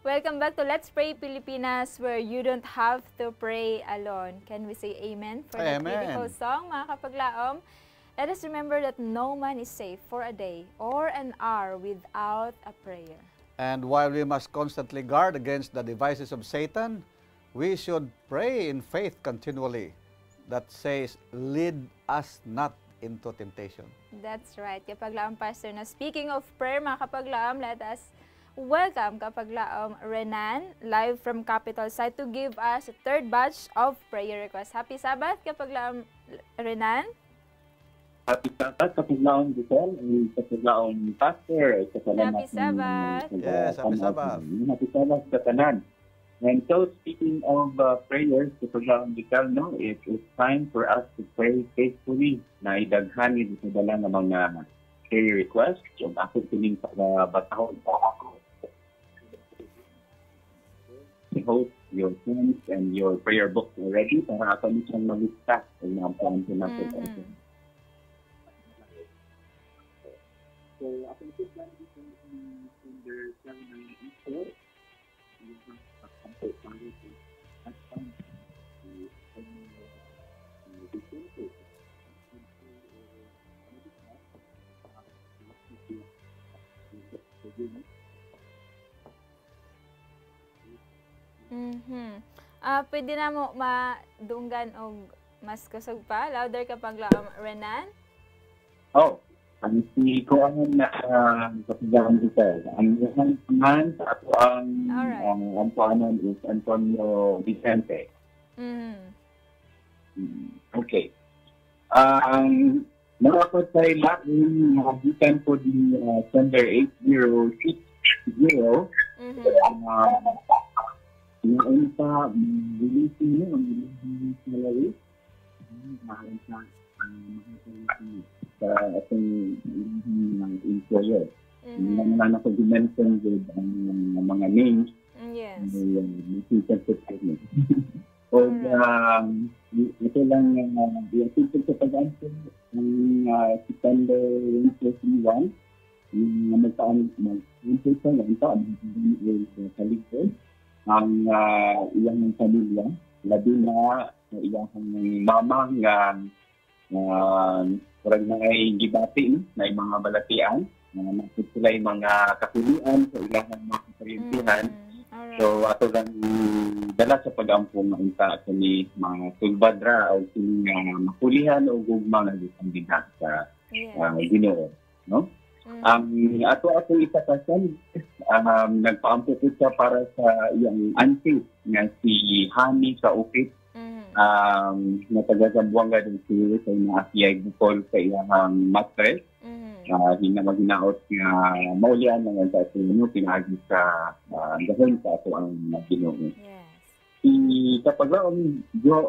Welcome back to Let's Pray Pilipinas, where you don't have to pray alone. Can we say amen for that Amen. beautiful song, mga kapaglaom? Let us remember that no man is safe for a day or an hour without a prayer. And while we must constantly guard against the devices of Satan, we should pray in faith continually. That says, lead us not into temptation. That's right, kapaglaom pastor. Na speaking of prayer, mga kapaglaom, let us welcome kapaglaom Renan, live from Capital Site, to give us a third batch of prayer requests. Happy Sabbath, kapaglaom Renan. Happy Sabbath, kapaglaon Giselle, and kapaglaon Pastor. Happy Sabbath. Yes, happy Sabbath. Happy Sabbath sa tanan. And so, speaking of prayers, kapaglaon Giselle, no, it is time for us to pray faithfully na idaghanin sa dala ng mga prayer requests. Yung ako piling sa batahon sa ako. Hope your friends and your prayer book already para ako nitong malista ang mga plan ko natin. So, ako ito plan dito under 794. Yung pagkakampo pa rin. At ang Pwede na mo madunggan og mas kusog pa? Louder kapaglaom Renan? Oh, ang si ko na kapaglaon dito. Ang isang pangalan sa ako Alright. ang pangalan is Antonio Vicente. Okay. Nakapot sa ilalim, nakabitan ko di sender 8060. Ngayon pa, bilisin mo, ang bilisin salary. Mahal sa sa ating employer. Naman ako dimension with ang mga names. Yes. O, ito lang yung title sa pag-answer ng September 21. Yung mag-answer lang ito, ang kaligod. Ang iyang pamilya, labi na iyang mama nga parang na ay gibati na mga balatian, nakit sila yung mga kapulian sa ilang mga kaparintihan. So, ato lang dala sa pag-ampong maunta sa ni mga sulbadra o sini makulihan o gugma na isang bigat sa Ginoo. No? Ato isakasan, nagpaampo ko siya para sa iyang auntie nga si Hani sa Upit. Na taga-Zamboanga din si sa inaasiyay bukol sa iyang matres. Hinamaginaot nga maulian nga sa ito pinagi sa gahon sa ato ang Ginoo. Si kapag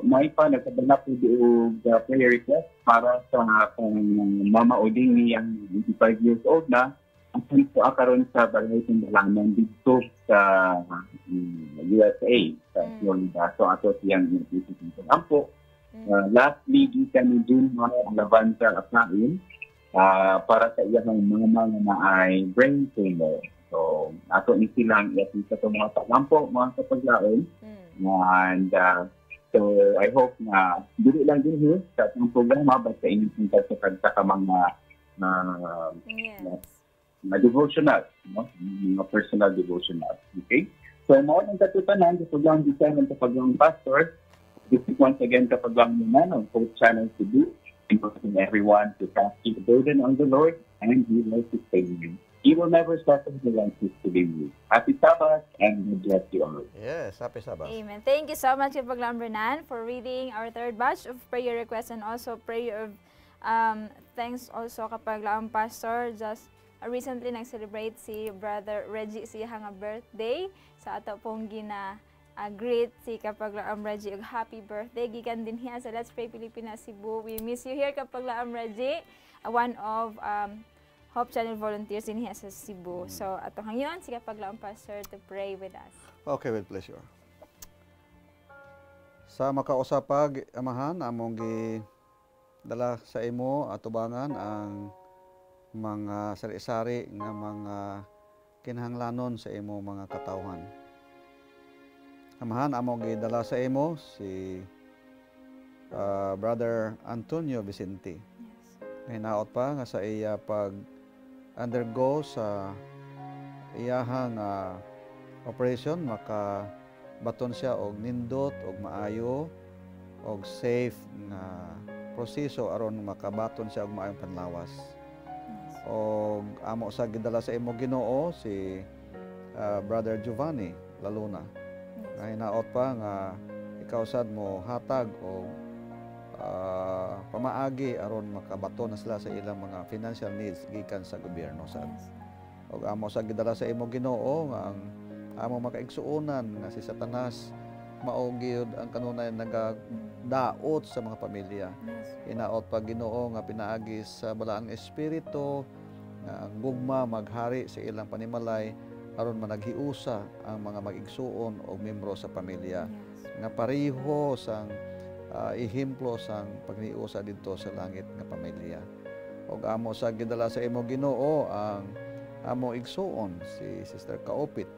may pa nagkadala po yung prayer request para sa mama Oding niyang 25 years old na ang po akaroon sa balay tindalaman dito sa USA, sa Florida. So ato siyang isipin ampo. Lastly, gikan ni June mga laban sa akain para sa iyang mama na ay brain tumor. So ato ni silang iyasin sa mga pagampo, mga kapaglaon. And so I hope na dili lang din here sa atong programa basta inyong sa mga devotional, no? Mga personal devotional. Okay? So mao ang katutanan sa programa design ng kapaglang pastor. This is once again kapaglang naman on both channels to do, encouraging everyone to cast the burden on the Lord and He will sustain you. He will never suffer the righteous to be moved. Happy Sabbath and God bless you all. Yes, happy Sabbath. Amen. Thank you so much, Kapaglaom Renan, for reading our third batch of prayer requests and also prayer of thanks also Kapaglaom Pastor. Just recently nag-celebrate si Brother Reggie siya nga birthday. So ato pong greet si Kapaglaom Reggie og happy birthday. Gikan din hiya sa Let's Pray Pilipinas Cebu. We miss you here Kapaglaom Reggie, one of Hope Channel volunteers din hiya sa Cebu. So ato hangyon si Kapaglaom Pastor to pray with us. Okay, with pleasure. Sa makausapag, amahan, among dala sa imo atubangan ang mga sari-sari nga mga kinahanglanon sa imo mga katawhan. Amahan, among gidala sa imo si Brother Antonio Vicente. Yes. Hinaot pa nga sa iya pag undergo sa iyahang operation, makabaton siya og nindot og maayo og safe nga proseso aron makabaton siya og maayong panlawas. Og amo sa gidala sa imo Ginoo si Brother Giovanni Laluna. Nga hinaot pa nga ikaw sad mo hatag og pamaagi aron makabaton na sila sa ilang mga financial needs gikan sa gobyerno sad. Og amo sa gidala sa imo Ginoo nga ang amo makaigsuonan nga si Satanas mao gyud ang kanunay nagadaot sa mga pamilya. Hinaot pa Ginoo nga pinaagi sa balaang espiritu nga ang gugma maghari sa ilang panimalay aron managhiusa ang mga mag-igsuon o membro sa pamilya. Nga pareho sang ehemplo sang pagniusa didto sa langit nga pamilya. Og amo sa gidala sa imo Ginoo ang amo igsuon si Sister Kaopit.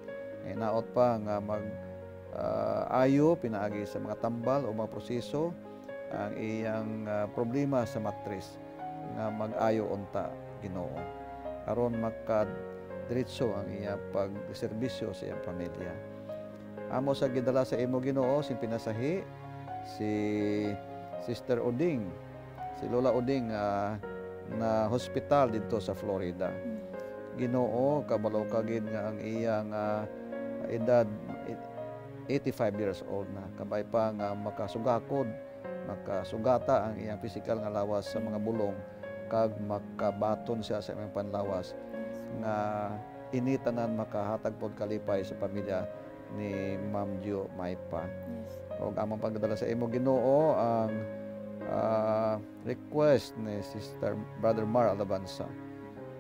Hinaot pa nga ayo pinaagi sa mga tambal o mga proseso ang iyang problema sa matris nga mag-ayo unta Ginoo aron makadiretso ang iya pagserbisyo sa iyang pamilya. Amo sa gidala sa imo Ginoo sin pinasahi si Sister Uding, si Lola Uding na hospital dito sa Florida. Ginoo kabalo kagid nga ang iyang edad 85 years old na, kabay pa nga makasugakod, makasugata ang iyang physical nga lawas sa mga bulong kag makabaton siya sa iyang panlawas nga initanan makahatag pod kalipay sa pamilya ni Ma'am Jo Maipa. Og among pagdala sa imo Ginoo ang request ni Sister Brother Mar Alabanza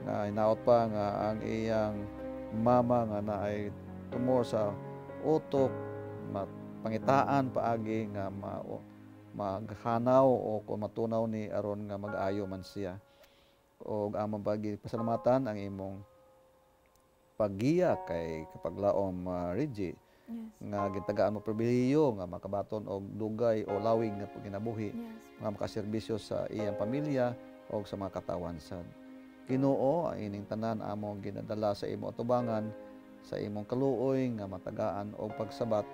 nga hinaot pa nga ang iyang mama nga naay tumor sa utok, pangitaan paagi nga maghanaw o kung matunaw ni aron nga mag-ayo man siya. O among pagi pasalamatan ang imong paggiya kay Kapaglaom Reggie nga gitagaan mo pribilehiyo nga makabaton og dugay o lawig nga paginabuhi nga makaserbisyo sa iyang pamilya o sa mga katawan sad. Ginoo ang ining tanan among ginadala sa imo atubangan sa imong kaluoy nga matagaan o pagsabat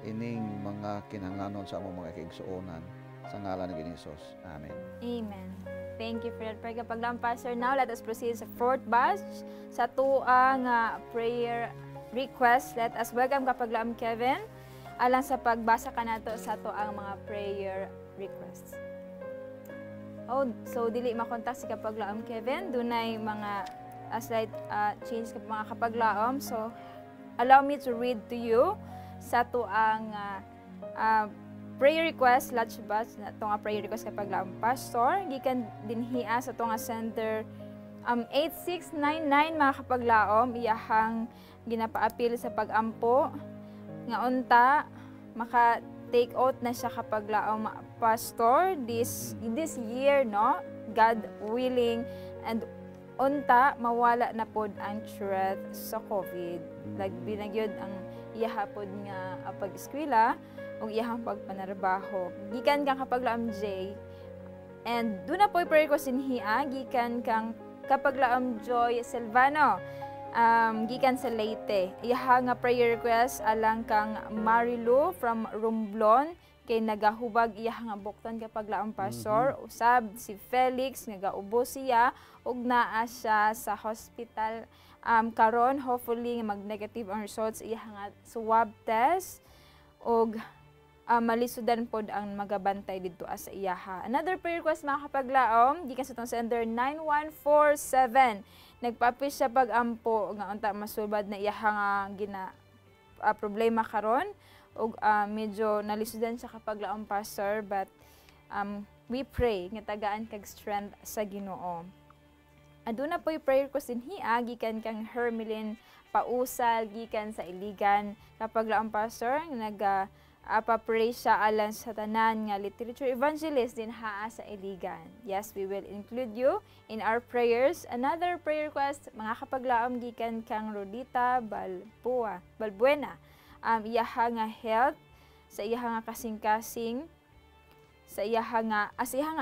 ining mga kinahanglanon sa among mga kaigsuonan sa ngalan ni Hesus. Amen. Amen. Thank you for that prayer Kapaglaom Pastor. Now let us proceed sa fourth batch sa tuang prayer request. Let us welcome Kapaglaom Kevin alang sa pagbasa kanato sa tuang mga prayer requests. Oh, so dili makontak si Kapaglaom Kevin, dunay mga slight change ka mga Kapaglaom. So allow me to read to you sa tuang prayer request, last batch na itong prayer request Kapaglaom Pastor. Gikan dinhiya sa itong sender 8699 mga Kapaglaom. Iyahang ginapaapil sa pagampo. Nga unta, maka-take out na siya Kapaglaom Pastor this year, no? God willing. And unta, mawala na pod ang threat sa COVID. Like, binagyod ang iyahapod nga pag-eskwela o iyahang pagpanarbaho. Gikan kang Kapaglaom J. And doon na po prayer ko sinhiya, gikan kang Kapaglaom Joy Silvano. Gikan sa Leyte. Iyaha nga prayer request alang kang Marilu from Romblon kay nagahubag iyaha nga bukton Kapaglaom Pastor. Usab si Felix nga gaubo siya ug naa siya sa hospital karon. Hopefully mag-negative ang results iyaha nga swab test ug malisudan pod ang magabantay didto sa iyaha. Another prayer request mga Kapaglaom gikan sa tong sender 9147. nagpapis siya pag-ampo nga unta masulbad na iya nga problema karon ug medyo nalisudan siya kapag laong pastor, but we pray nga tagaan kag strength sa Ginoo. Aduna po'y prayer ko sinhiya gikan kang Hermelin Pausal gikan sa Iligan kapag laong pastor pray siya alang sa tanan nga literature evangelist din haa sa Iligan. Yes, we will include you in our prayers. Another prayer request, mga kapaglaom gikan kang Rodita Balbuena. Iyaha nga health, sa iyaha nga kasing-kasing, sa iyaha nga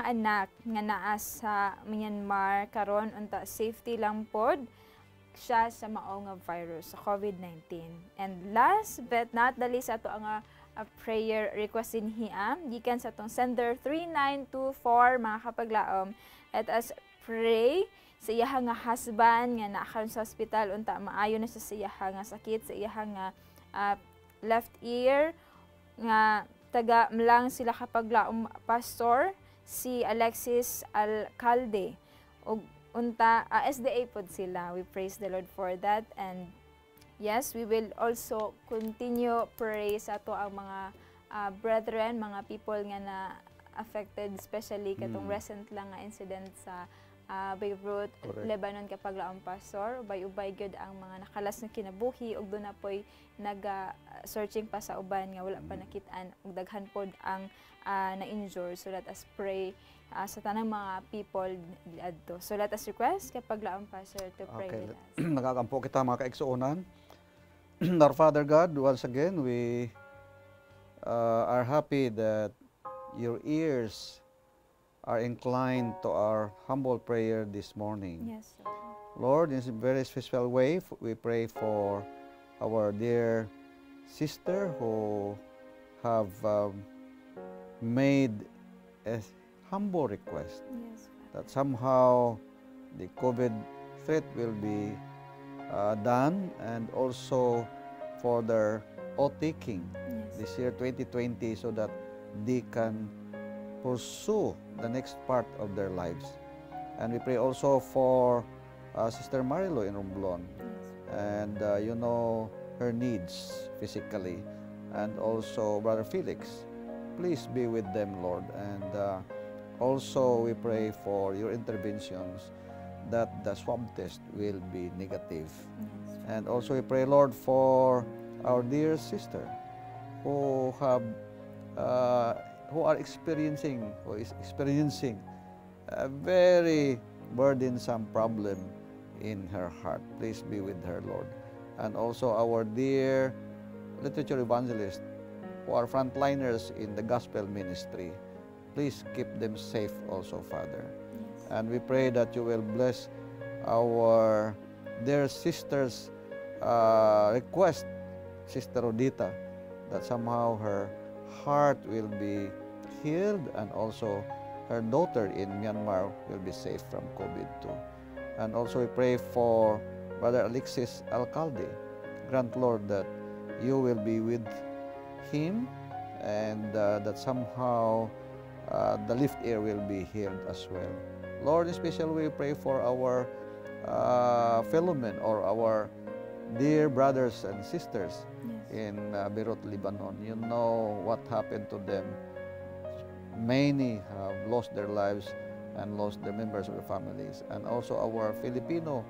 anak nga naa sa Myanmar karon unta safety lang pod siya sa mao nga virus sa COVID-19. And last but not the least, ato ang a prayer request sinhiam gikan sa tong sender 3924 mga kapaglaom. Let us pray sa iyaha nga husband nga naa karon sa ospital unta maayo na siya sa iyaha nga sakit, sa iyaha nga left ear nga taga mlang sila kapaglaom pastor si Alexis Alcalde ug unta SDA pod sila. We praise the Lord for that. And yes, we will also continue pray sa ato ang mga brethren, mga people nga na affected, especially katong recent lang nga incident sa Beirut, Correct. Lebanon kapag laong pastor. Ubay-ubay gyud ang mga nakalas na kinabuhi ug doon na po'y searching pa sa uban nga wala pa nakitaan ug daghan pod ang na-injure. So let us pray sa tanang mga people diadto. So let us request kapag laong pastor to pray Okay. with us. Nagakampo kita mga kaigsuonan. Our Father God, once again, we are happy that your ears are inclined to our humble prayer this morning. Yes, sir. Lord, in a very special way, we pray for our dear sister who have made a humble request Yes, that somehow the COVID threat will be done, and also for their oath-taking yes. this year 2020 so that they can pursue the next part of their lives. And we pray also for Sister Marilo in Romblon, and you know her needs physically, and also Brother Felix. Please be with them, Lord. And also we pray for your interventions that the swab test will be negative. Yes. And also we pray, Lord, for our dear sister who is experiencing a very burdensome problem in her heart. Please be with her, Lord. And also our dear literature evangelists who are frontliners in the gospel ministry. Please keep them safe also, Father. Yes. And we pray that you will bless our dear sister's request, Sister Rodita, that somehow her heart will be healed, and also her daughter in Myanmar will be safe from COVID too. And also we pray for Brother Alexis Alcalde. Grant, Lord, that you will be with him, and that somehow the left ear will be healed as well. Lord, especially we pray for our fellow men, or our dear brothers and sisters Yes. in Beirut, Lebanon. You know what happened to them. Many have lost their lives and lost the members of their families. And also our Filipino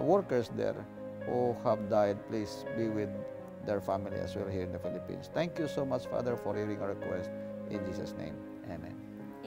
workers there who have died, please be with their family as well here in the Philippines. Thank you so much, Father, for hearing our request. In Jesus' name, amen.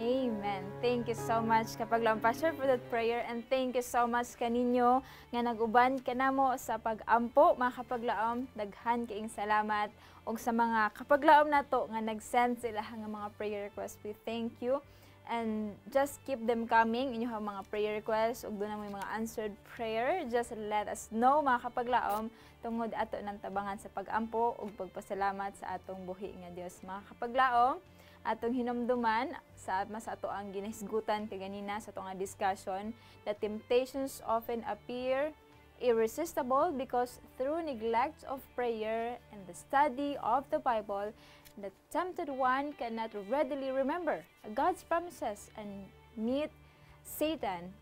Amen. Thank you so much Kapaglaom Pastor for that prayer, and thank you so much kaninyo nga nag-uban kanamo sa pag-ampo mga kapaglaom. Daghan kaing salamat, og sa mga kapaglaom nato nga nag-send sila nga mga prayer requests. We thank you, and just keep them coming. Inyo mga prayer requests ug doon na may mga answered prayer. Just let us know mga kapaglaom tungod ato ng tabangan sa pag-ampo ug pagpasalamat sa atong buhi nga Dios. Mga kapaglaom, atong hinumduman sa ato ang ginisgutan kaganina sa atong discussion, the temptations often appear irresistible because through neglect of prayer and the study of the Bible, the tempted one cannot readily remember God's promises and meet Satan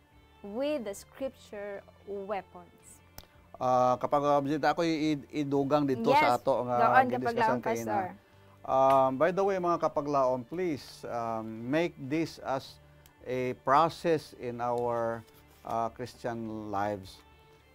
with the scripture weapons. Kapag ako idugang dito Yes, sa ato nga doon kapag gidiskusyon laom, kay Pastor. na. By the way, mga kapaglaon, please make this as a process in our Christian lives.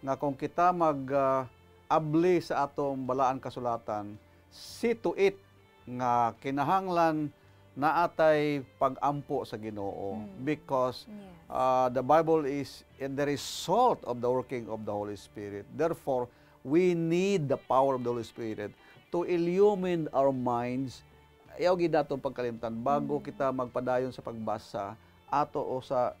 Nga kung kita mag-abli sa atong balaan kasulatan, see to it nga kinahanglan na atay pag-ampo sa Ginoo because Yes. the Bible is the result of the working of the Holy Spirit. Therefore, we need the power of the Holy Spirit to illumine our minds. Ayaw gid natong pagkalimtan bago kita magpadayon sa pagbasa ato o sa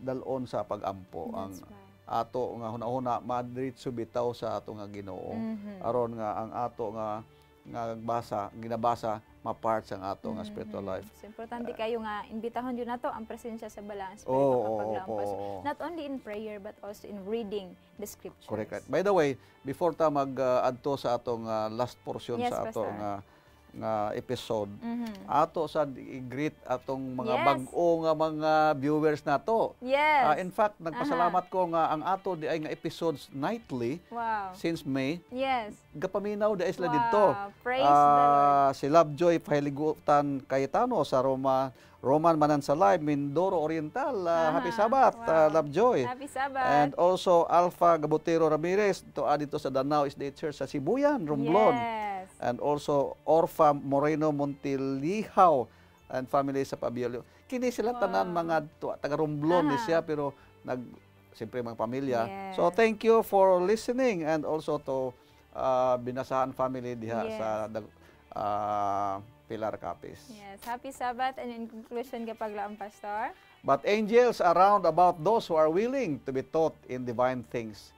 dalon sa pag-ampo ang That's right. ato nga hunahuna madritso bitaw sa ato nga Ginoo aron nga ang ato nga ginabasa ma-part sa ato nga spiritual life. So, importante kayo nga, imbitahon yun na to ang presensya sa balaan Espiritu Oo, kapag oo, lampas. oo. Not only in prayer, but also in reading the scriptures. Correct. By the way, before ta mag-adto sa atong last portion Yes, sa ato Pastor. nga episode, Mhm. ato sa i-greet atong mga Yes. bag-o nga mga viewers nato. Yes. In fact, nagpasalamat ko nga ang ato di ay nga episodes nightly Wow. since May. Yes. Gapaminaw di isla Wow. didto. Praise the Lord. Si Lovejoy Pailigutan Cayetano sa Roman Manansalay, Mindoro Oriental. Happy Sabbath, Wow. Lovejoy. Happy Sabbath. And also Alpha Gabotero Ramirez dito sa Danao State Church sa Sibuyan, Romblon. Yes. And also Orfa Moreno Montilihaw and family sa Pabiolio. Kini sila tanan mga taga Romblon ni siya pero siyempre mga pamilya. Yes. So thank you for listening and also to Binasahan family diha Yes. sa Pilar Capiz. Yes. Happy Sabbath. And in conclusion, kapag laang Pastor. But angels are round about those who are willing to be taught in divine things.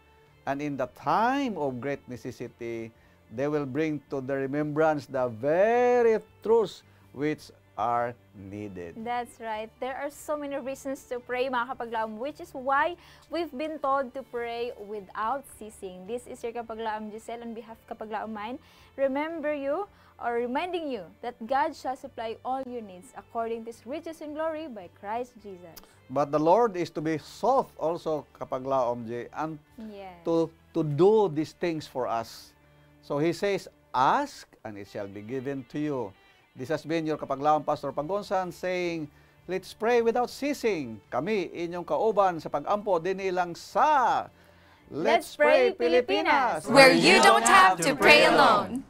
And in the time of great necessity, they will bring to the remembrance the very truths which are needed. That's right. There are so many reasons to pray, mga kapaglaom, which is why we've been told to pray without ceasing. This is your Kapaglaom Giselle on behalf of Kapaglaom Mine. Reminding you that God shall supply all your needs according to His riches and glory by Christ Jesus. But the Lord is to be sought also, Kapaglaom J, and Yes. to do these things for us. So He says, ask and it shall be given to you. This has been your Kapaglaom Pastor Pagonsan saying, let's pray without ceasing. Kami inyong kauban sa pag-ampo din ilang sa Let's Pray Pilipinas, where you don't have to pray alone.